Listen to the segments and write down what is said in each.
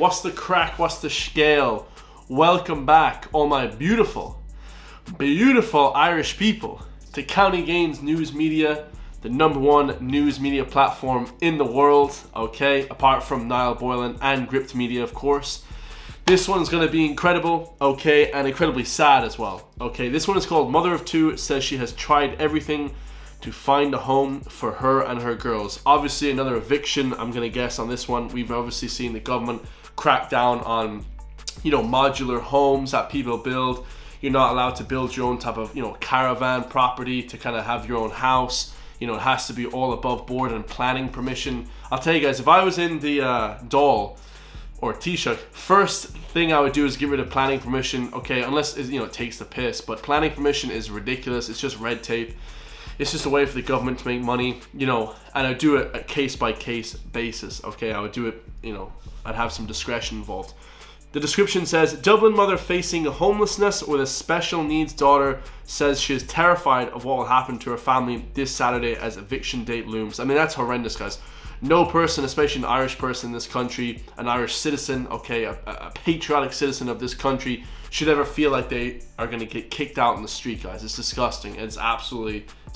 What's the crack? What's the scale? Welcome back, all my beautiful, beautiful Irish people, to County Gains News Media, the #1 news media platform in the world, okay? Apart from Niall Boylan and GRIPT Media, of course. This one's going to be incredible, okay? And incredibly sad as well, okay? This one is called Mother of Two. It says she has tried everything to find a home for her and her girls. Obviously, another eviction, I'm going to guess, on this one. We've obviously seen the government crack down on, modular homes that people build. You're not allowed to build your own type of, caravan property to kind of have your own house. It has to be all above board and planning permission. I'll tell you guys, if I was in the Dáil or Taoiseach, first thing I would do is get rid of planning permission, okay, unless, it takes the piss. But planning permission is ridiculous. It's just red tape. It's just a way for the government to make money, and I'd do it a case-by-case basis, okay? I would do it, I'd have some discretion involved. The description says, Dublin mother facing homelessness with a special needs daughter says she is terrified of what will happen to her family this Saturday as eviction date looms. I mean, that's horrendous, guys. No person, especially an Irish person in this country, an Irish citizen, okay, a patriotic citizen of this country, should ever feel like they are going to get kicked out in the street, guys. It's disgusting. It's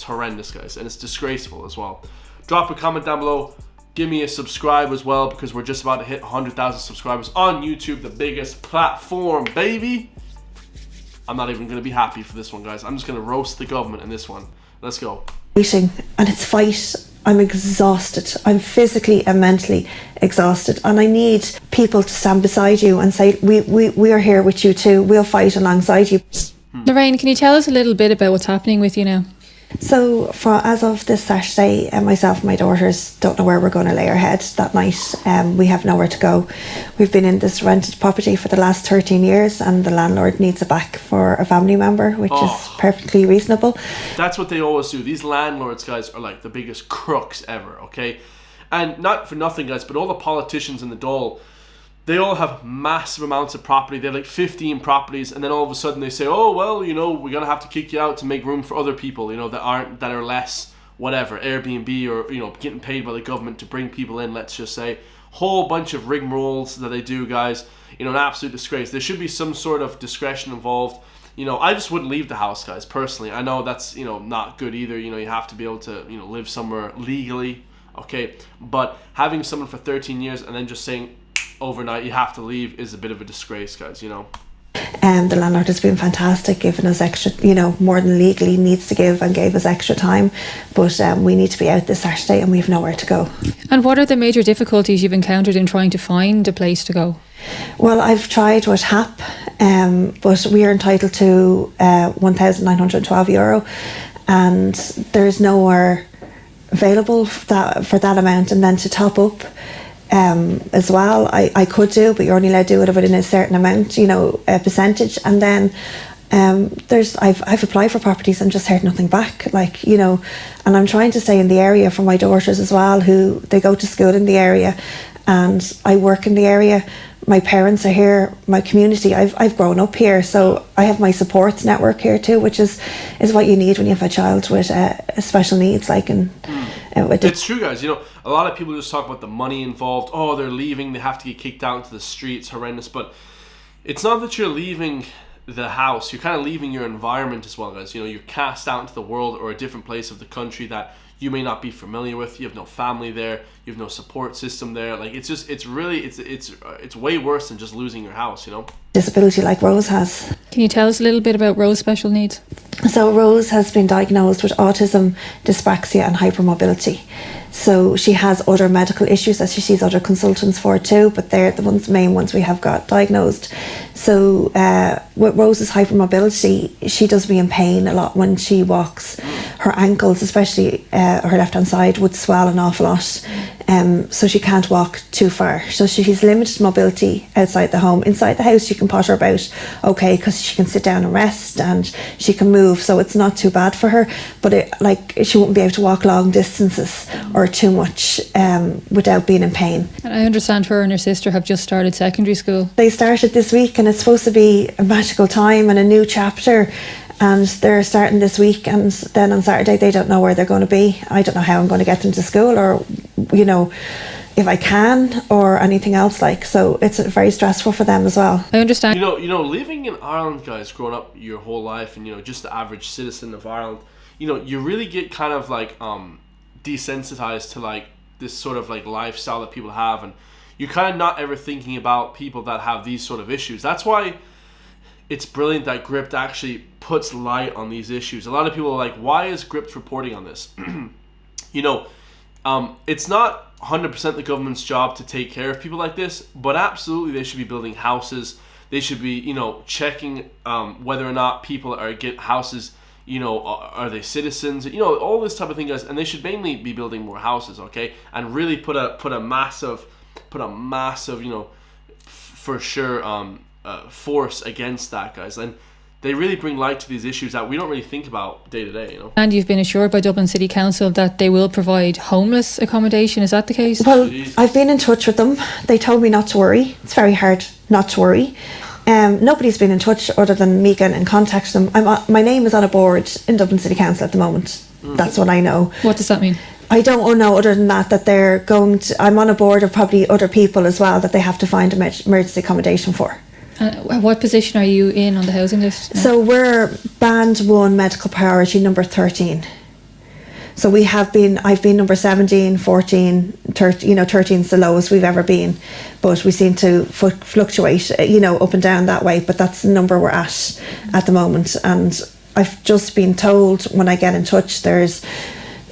horrendous, guys. And it's disgraceful as well. Drop a comment down below. Give me a subscribe as well, because we're just about to hit 100,000 subscribers on YouTube, the biggest platform, baby. I'm not even going to be happy for this one, guys. I'm just going to roast the government in this one. Let's go. Waiting, and it's fight. I'm exhausted. I'm physically and mentally exhausted, and I need people to stand beside you and say, we are here with you too. We'll fight alongside you. Lorraine, can you tell us a little bit about what's happening with you now? So as of this Saturday, myself and my daughters don't know where we're going to lay our head that night. We have nowhere to go. We've been in this rented property for the last 13 years, and the landlord needs it back for a family member, which is perfectly reasonable. That's what they always do. These landlords, guys, are like the biggest crooks ever, okay? And not for nothing, guys, but all the politicians in the Dáil, they all have massive amounts of property. They have like 15 properties, and then all of a sudden they say, oh, well, we're going to have to kick you out to make room for other people, that are less, whatever, Airbnb or, getting paid by the government to bring people in, let's just say. Whole bunch of rigmaroles that they do, guys. An absolute disgrace. There should be some sort of discretion involved. I just wouldn't leave the house, guys, personally. I know that's, not good either. You have to be able to, live somewhere legally, okay? But having someone for 13 years and then just saying, overnight you have to leave is a bit of a disgrace, guys. The landlord has been fantastic, giving us extra, more than legally needs to give, and gave us extra time, but we need to be out this Saturday and we have nowhere to go. And what are the major difficulties you've encountered in trying to find a place to go? Well, I've tried with HAP, but we are entitled to €1,912, and there's nowhere available for that amount. And then to top up as well, I could do, but you're only allowed to do it within a certain amount, a percentage. And then I've applied for properties and just heard nothing back, and I'm trying to stay in the area for my daughters as well, who they go to school in the area, and I work in the area. My parents are here, my community, I've grown up here, so I have my supports network here too, which is what you need when you have a child with special needs, it's true, guys. A lot of people just talk about the money involved. Oh, they're leaving, they have to get kicked out into the streets, horrendous. But it's not that you're leaving the house, you're kind of leaving your environment as well, guys. You're cast out into the world or a different place of the country that you may not be familiar with. You have no family there, you have no support system there. It's way worse than just losing your house, Disability like Rose has. Can you tell us a little bit about Rose's special needs? So Rose has been diagnosed with autism, dyspraxia and hypermobility. So she has other medical issues that she sees other consultants for too, but they're the main ones we have got diagnosed. So with Rose's hypermobility, she does be in pain a lot when she walks. Her ankles, especially her left-hand side, would swell an awful lot. So she can't walk too far. So she's limited mobility outside the home. Inside the house, she can potter about okay, because she can sit down and rest and she can move. So it's not too bad for her. But she won't be able to walk long distances or too much without being in pain. And I understand her and her sister have just started secondary school. They started this week, and it's supposed to be a magical time and a new chapter. And they're starting this week, and then on Saturday they don't know where they're going to be. I don't know how I'm going to get them to school, or if I can or anything else like. So it's very stressful for them as well. I understand. You know, living in Ireland, guys, growing up your whole life, and just the average citizen of Ireland, you really get kind of like desensitized to like this sort of like lifestyle that people have, and you're kind of not ever thinking about people that have these sort of issues. That's why it's brilliant that GRIPT actually puts light on these issues. A lot of people are like, why is GRIPT reporting on this? It's not 100% the government's job to take care of people like this, but absolutely they should be building houses. They should be, checking whether or not people get houses, are they citizens, all this type of thing, guys. And they should mainly be building more houses, okay? And really put a massive, for sure, force against that, guys. And they really bring light to these issues that we don't really think about day to day, And you've been assured by Dublin City Council that they will provide homeless accommodation. Is that the case? Well, Jeez. I've been in touch with them. They told me not to worry. It's very hard not to worry. Nobody's been in touch other than me getting in contact with them. My name is on a board in Dublin City Council at the moment. That's what I know. What does that mean? I don't know other than that they're going to... I'm on a board of probably other people as well that they have to find emergency accommodation for. What position are you in on the housing list now? So we're band 1 medical priority number 13. So I've been number 17, 14, 13, 13's the lowest we've ever been, but we seem to fluctuate, up and down that way, but that's the number we're at the moment. And I've just been told when I get in touch, there's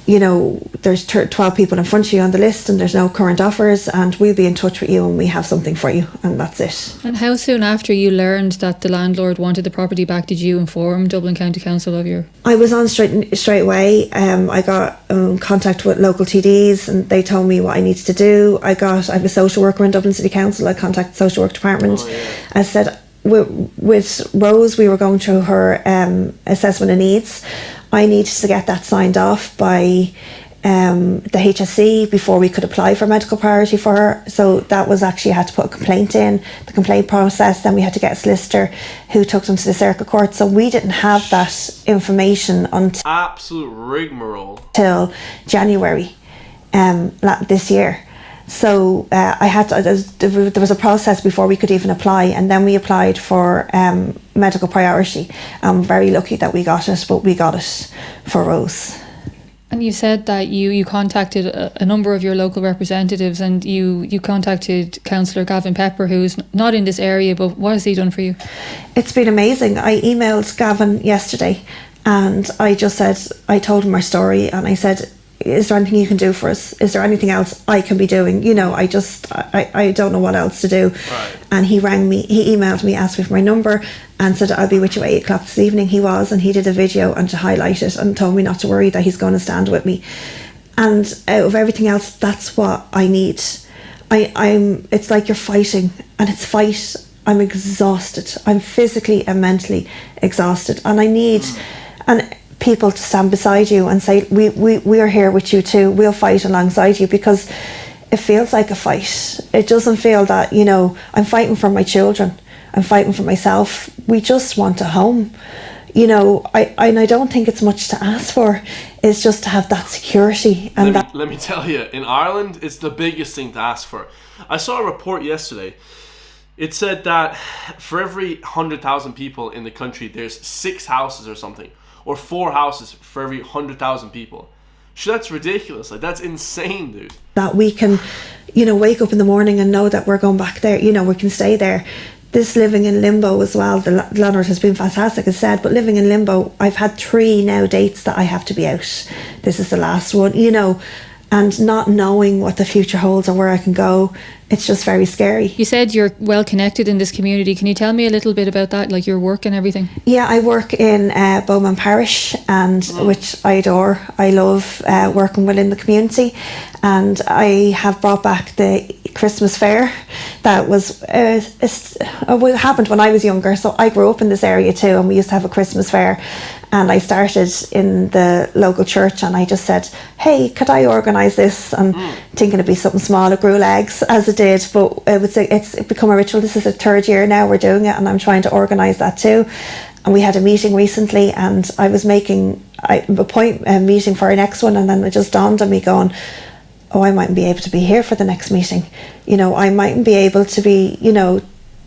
12 people in front of you on the list and there's no current offers, and we'll be in touch with you when we have something for you, and that's it. And how soon after you learned that the landlord wanted the property back did you inform Dublin County Council of your... I was on straight away. I got contact with local TDs and they told me what I needed to do. I have a social worker in Dublin City Council. I contacted the social work department. Oh, yeah. I said with Rose, we were going through her assessment of needs. I needed to get that signed off by the HSC before we could apply for medical priority for her. So that was actually, I had to put a complaint in, the complaint process, then we had to get a solicitor who took them to the circuit court. So we didn't have that information until... Absolute rigmarole. ...till January this year. So I had to, there was a process before we could even apply, and then we applied for medical priority. I'm very lucky that we got it, but we got it for Rose. And you said that you contacted a number of your local representatives, and you contacted Councillor Gavin Pepper, who's not in this area, but what has he done for you? It's been amazing. I emailed Gavin yesterday and I just said, I told him our story and I said, is there anything you can do for us? Is there anything else I can be doing? I don't know what else to do. Right. And he rang me, he emailed me, asked me for my number and said, I'll be with you at 8 o'clock this evening. He was, and he did a video and to highlight it and told me not to worry, that he's going to stand with me. And out of everything else, that's what I need. It's like you're fighting, and it's fight. I'm exhausted. I'm physically and mentally exhausted, and I need people to stand beside you and say, we are here with you too. We'll fight alongside you, because it feels like a fight. It doesn't feel that, I'm fighting for my children. I'm fighting for myself. We just want a home. I don't think it's much to ask for. It's just to have that security. And let me tell you, in Ireland, it's the biggest thing to ask for. I saw a report yesterday. It said that for every 100,000 people in the country, there's 6 houses or something, or 4 houses for every 100,000 people. Sure, that's ridiculous. Like, that's insane, dude. That we can, wake up in the morning and know that we're going back there. We can stay there. This living in limbo as well, the landlord has been fantastic, as said, but living in limbo, I've had 3 now dates that I have to be out. This is the last one, and not knowing what the future holds or where I can go. It's just very scary. You said you're well connected in this community. Can you tell me a little bit about that, like your work and everything? Yeah, I work in Bowman Parish, and which I adore. I love working within the community, and I have brought back the Christmas fair that was it happened when I was younger. So I grew up in this area too, and we used to have a Christmas fair. And I started in the local church, and I just said, hey, could I organise this? And thinking it'd be something small, it grew legs, as it did, but it's become a ritual. This is the 3rd year now we're doing it, and I'm trying to organise that too. And we had a meeting recently, and I was making a meeting for our next one, and then it just dawned on me going, oh, I mightn't be able to be here for the next meeting. You know, I mightn't be able to be, you know,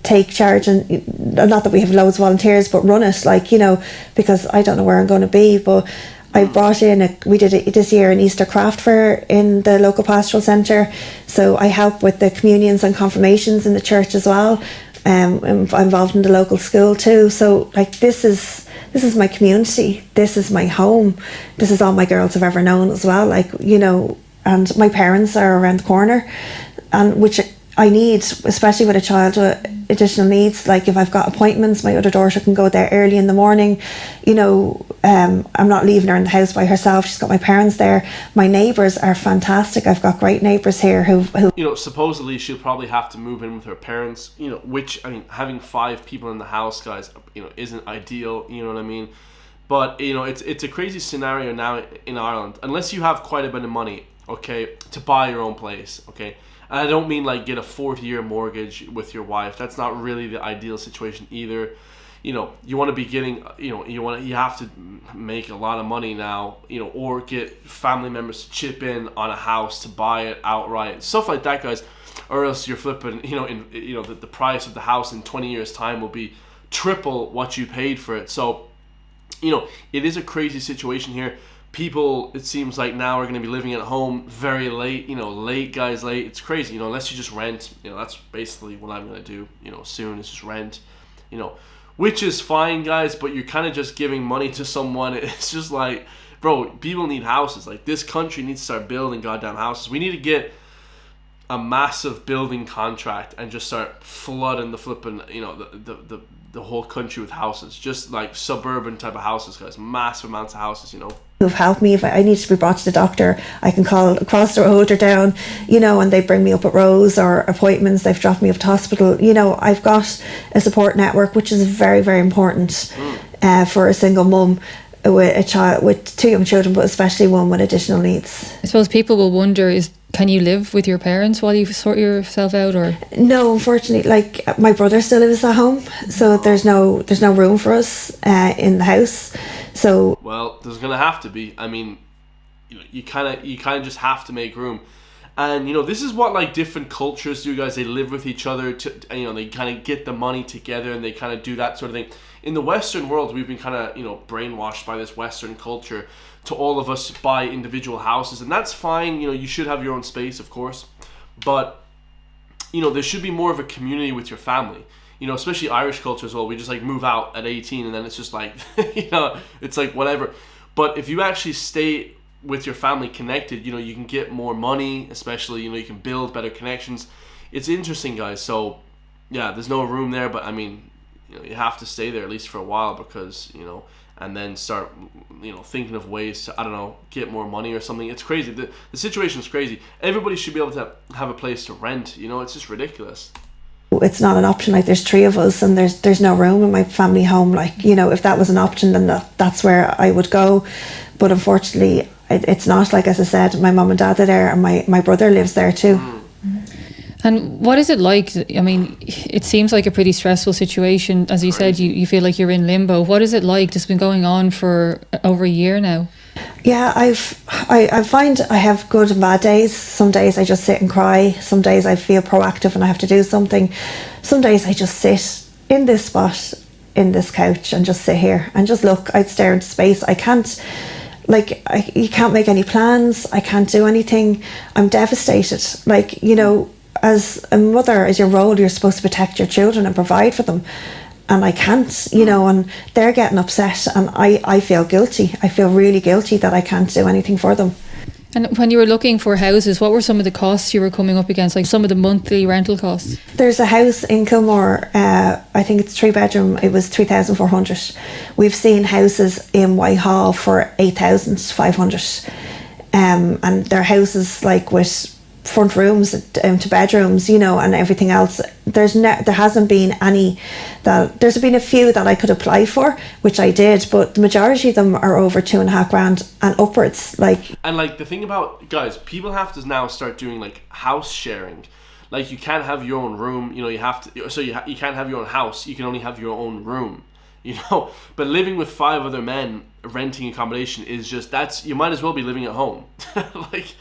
take charge, and not that we have loads of volunteers, but run it, like, you know, because I don't know where I'm going to be. But I brought in we did it this year, an Easter craft fair in the local pastoral centre, so I help with the communions and confirmations in the church as well. I'm involved in the local school too, so like this is my community, this is my home, this is all my girls have ever known as well, like, you know. And my parents are around the corner, and which I need, especially with a child with additional needs. Like if I've got appointments, my other daughter can go there early in the morning. You know, I'm not leaving her in the house by herself. She's got my parents there. My neighbours are fantastic. I've got great neighbours here who you know, supposedly she'll probably have to move in with her parents, you know, which, I mean, having 5 people in the house, guys, you know, isn't ideal, you know what I mean? But, you know, it's a crazy scenario now in Ireland, unless you have quite a bit of money, okay, to buy your own place, okay? And I don't mean like get a 40-year mortgage with your wife. That's not really the ideal situation either. You know, you want to be getting, you know, you have to make a lot of money now, you know, or get family members to chip in on a house to buy it outright, stuff like that, guys. Or else you're flipping, you know, the price of the house in 20 years time will be triple what you paid for it. So, you know, it is a crazy situation here. People, it seems like now, are going to be living at home very late, you know, late. It's crazy, you know, unless you just rent. You know, that's basically what I'm going to do, you know, soon, is just rent, you know, which is fine, guys, but you're kind of just giving money to someone. It's just like, bro, people need houses. Like, this country needs to start building goddamn houses. We need to get a massive building contract and just start flooding the flipping, you know, the whole country with houses, just like suburban type of houses, guys, massive amounts of houses, you know. Who've helped me if I need to be brought to the doctor. I can call across the road or down, you know, and they bring me up at Rose, or appointments, they've dropped me up to hospital. You know, I've got a support network, which is very, very important for a single mum with a child, with 2 young children, but especially one with additional needs. I suppose people will wonder, can you live with your parents while you sort yourself out? Or no, unfortunately, like my brother still lives at home, so there's no room for us in the house. So, well, there's gonna have to be. I mean, you know, you kind of just have to make room. And, you know, this is what, like, different cultures do, guys. They live with each other, you know, they kind of get the money together, and they kind of do that sort of thing. In the Western world, we've been kind of, you know, brainwashed by this Western culture to all of us buy individual houses. And that's fine. You know, you should have your own space, of course. But, you know, there should be more of a community with your family. You know, especially Irish culture as well. We just, like, move out at 18, and then it's just like, you know, it's like whatever. But if you actually stay with your family connected, you know, you can get more money, especially, you know, you can build better connections. It's interesting, guys. So yeah, there's no room there, but I mean, you know, you have to stay there at least for a while, because, you know, and then start, you know, thinking of ways to, I don't know, get more money or something. It's crazy. The situation's crazy. Everybody should be able to have a place to rent, you know. It's just ridiculous. It's not an option. Like, there's 3 of us, and there's no room in my family home. Like, you know, if that was an option, then that's where I would go. But unfortunately, it's not. Like, as I said, my mum and dad are there, and my brother lives there too. And what is it like? I mean, it seems like a pretty stressful situation. As you said, you feel like you're in limbo. What is it like? It's been going on for over a year now. Yeah, I find I have good and bad days. Some days I just sit and cry. Some days I feel proactive and I have to do something. Some days I just sit in this spot, in this couch, and just sit here and just look. I'd stare into space. I can't, like, you can't make any plans. I can't do anything. I'm devastated. Like, you know, as a mother, as your role, you're supposed to protect your children and provide for them. And I can't, you know, and they're getting upset, and I feel guilty. I feel really guilty that I can't do anything for them. And when you were looking for houses, what were some of the costs you were coming up against, like some of the monthly rental costs? There's a house in Kilmore, I think it's 3-bedroom, it was 3,400. We've seen houses in Whitehall for 8,500. And they're houses like with front rooms to bedrooms, you know, and everything else. There hasn't been any there's been a few that I could apply for, which I did, but the majority of them are over 2.5 grand and upwards. And the thing about, guys, people have to now start doing like house sharing. Like, you can't have your own room, you know, you have to, so you can't have your own house, you can only have your own room, you know. But living with 5 other men renting accommodation is just, you might as well be living at home. Like,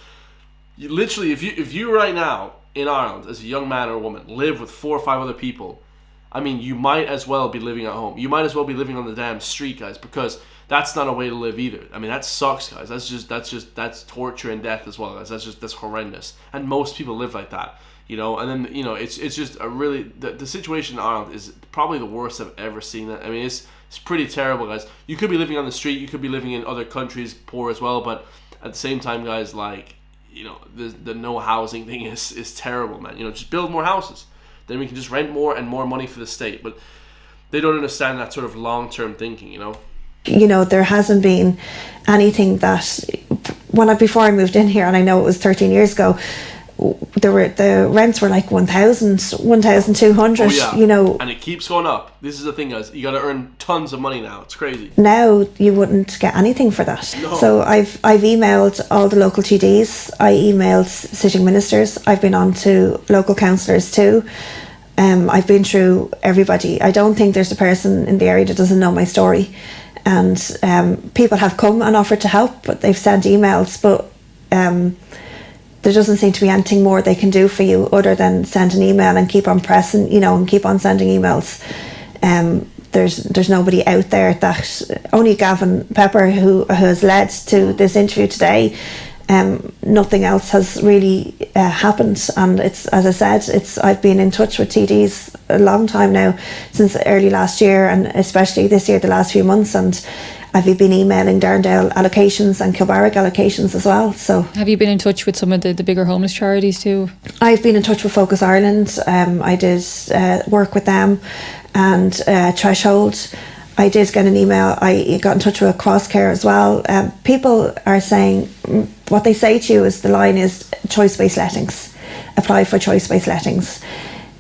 You literally, if you right now in Ireland as a young man or woman live with 4 or 5 other people, I mean, you might as well be living at home. You might as well be living on the damn street, guys, because that's not a way to live either. I mean, that sucks, guys. That's torture and death as well, guys. That's horrendous. And most people live like that, you know. And then, you know, it's just a really the situation in Ireland is probably the worst I've ever seen it. I mean, it's pretty terrible, guys. You could be living on the street. You could be living in other countries, poor as well. But at the same time, guys, like, you know, the no housing thing is terrible, man. You know, just build more houses. Then we can just rent more and more money for the state. But they don't understand that sort of long-term thinking, you know. You know, there hasn't been anything that before I moved in here, and I know it was 13 years ago, the rents were like 1,000, 1,200. Oh, yeah. You know, and it keeps going up. This is the thing, guys. You got to earn tons of money now. It's crazy. Now you wouldn't get anything for that. No. So I've emailed all the local TDs. I emailed sitting ministers. I've been on to local councillors too. I've been through everybody. I don't think there's a person in the area that doesn't know my story. And people have come and offered to help, but they've sent emails. But there doesn't seem to be anything more they can do for you other than send an email and keep on pressing, you know, and keep on sending emails. There's nobody out there that only Gavin Pepper, who has led to this interview today. Nothing else has really happened, and it's, as I said, I've been in touch with TDs a long time now, since early last year, and especially this year, the last few months, and I've been emailing Darndale allocations and Kilbarrack allocations as well. So, have you been in touch with some of the bigger homeless charities too? I've been in touch with Focus Ireland. I did work with them, and Threshold. I did get an email. I got in touch with Crosscare as well. People are saying, what they say to you is, the line is choice-based lettings. Apply for choice-based lettings.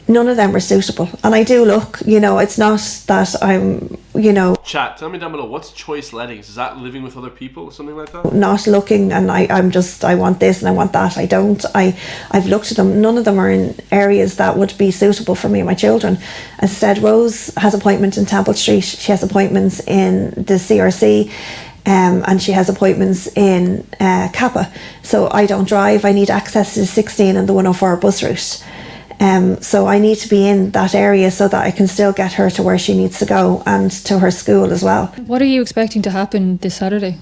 None of them are suitable. And I do look, you know, it's not that I'm, you know... Chat, tell me down below, what's choice lettings? Is that living with other people or something like that? Not looking, and I want this and I want that. I don't. I've looked at them. None of them are in areas that would be suitable for me and my children. As I said, Rose has appointments in Temple Street. She has appointments in the CRC. And she has appointments in Kappa. So I don't drive. I need access to the 16 and the 104 bus route. So I need to be in that area so that I can still get her to where she needs to go and to her school as well. What are you expecting to happen this Saturday?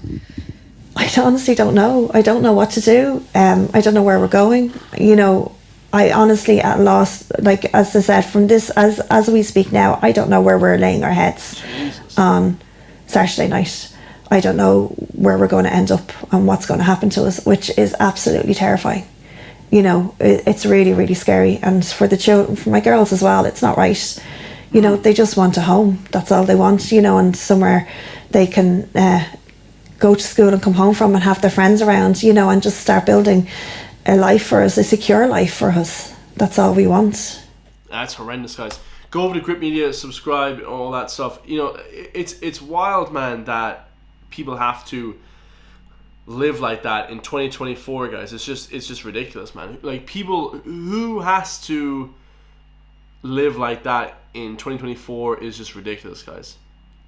I honestly don't know. I don't know what to do. I don't know where we're going. You know, I honestly at loss, like, as I said, from this, as we speak now, I don't know where we're laying our heads. Jesus. On Saturday night. I don't know where we're going to end up and what's going to happen to us, which is absolutely terrifying. You know, it's really, really scary. And for the children, for my girls as well, it's not right. You know, they just want a home. That's all they want, you know, and somewhere they can go to school and come home from and have their friends around, you know, and just start building a life for us, a secure life for us. That's all we want. That's horrendous, guys. Go over to GRIPT Media, subscribe, all that stuff. You know, it's wild, man, that people have to live like that in 2024, guys. It's just ridiculous, man. Like, people who has to live like that in 2024 is just ridiculous, guys.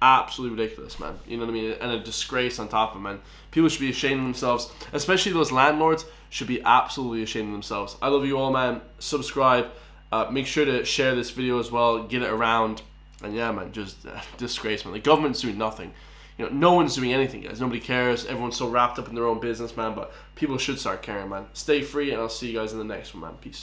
Absolutely ridiculous, man. You know what I mean? And a disgrace on top of it, man. People should be ashamed of themselves, especially those landlords should be absolutely ashamed of themselves. I love you all, man. Subscribe. Make sure to share this video as well. Get it around. And yeah, man, just disgrace, man. The government's doing nothing. You know, no one's doing anything, guys. Nobody cares. Everyone's so wrapped up in their own business, man. But people should start caring, man. Stay free, and I'll see you guys in the next one, man. Peace.